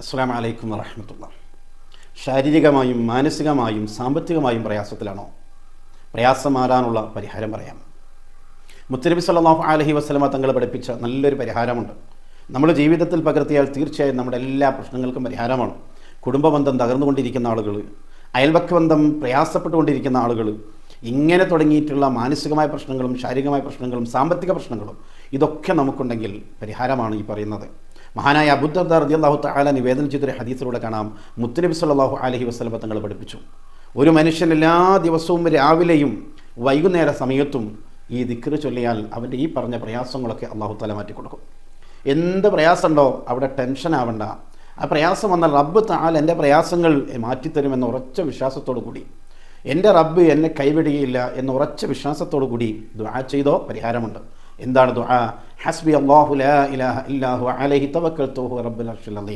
അസ്സലാമു അലൈക്കും വറഹ്മത്തുള്ളാഹി. ശാരീരികമായും മാനസികമായും സാമ്പത്തികമായും പ്രയാസത്തിലാണോ? പ്രയാസം മാറാനുള്ള പരിഹാരം പറയാം. മുത്തുനബി സല്ലല്ലാഹു അലൈഹി വസല്ലമ തങ്ങൾ പഠിപ്പിച്ച നല്ലൊരു പരിഹാരമുണ്ട്. നമ്മൾ ജീവിതത്തിൽ പകർത്തിയാൽ തീർച്ചയായും നമ്മുടെ എല്ലാ പ്രശ്നങ്ങൾക്കും പരിഹാരമാണ്. കുടുംബബന്ധം തകർന്നുകൊണ്ടിരിക്കുന്ന ആളുകൾ, അയൽപക്കബന്ധം പ്രയാസപ്പെട്ടുകൊണ്ടിരിക്കുന്ന ആളുകൾ, ഇങ്ങനെ തുടങ്ങിയിട്ടുള്ള മാനസികമായ പ്രശ്നങ്ങളും ശാരീരികമായ പ്രശ്നങ്ങളും സാമ്പത്തിക പ്രശ്നങ്ങളും ഇതൊക്കെ നമുക്കുണ്ടെങ്കിൽ പരിഹാരമാണ് ഈ പറയുന്നത്. മഹാനായ അബൂ ദർദാ റളിയല്ലാഹു തആല നിവേദനം ചെയ്തൊരു ഹദീസിലൂടെ കാണാം, മുത്തുനബി സല്ലല്ലാഹു അലൈഹി വസല്ലമ തങ്ങൾ പഠിപ്പിച്ചു, ഒരു മനുഷ്യൻ എല്ലാ ദിവസവും രാവിലെയും വൈകുന്നേര സമയത്തും ഈ ദിക്ർ ചൊല്ലിയാൽ അവൻ്റെ ഈ പറഞ്ഞ പ്രയാസങ്ങളൊക്കെ അല്ലാഹു തആല മാറ്റിക്കൊടുക്കും. എന്ത് പ്രയാസമുണ്ടോ അവിടെ ടെൻഷൻ ആവണ്ട. ആ പ്രയാസം വന്നാൽ റബ്ബ് തആല എൻ്റെ പ്രയാസങ്ങൾ മാറ്റിത്തരുമെന്ന ഉറച്ച വിശ്വാസത്തോടു കൂടി, എൻ്റെ റബ്ബ് എന്നെ കൈവിടുകയില്ല എന്ന ഉറച്ച വിശ്വാസത്തോടു കൂടി ദുആ ചെയ്തോ പരിഹാരമുണ്ട്. എന്താണ് ദുആ? ഹസ്ബി അല്ലാഹു ലാ ഇലാഹ ഇല്ലാ ഹുവ അലൈഹി തവക്കൽതു വ റബ്ബുൽ അർശിൽ അദീം.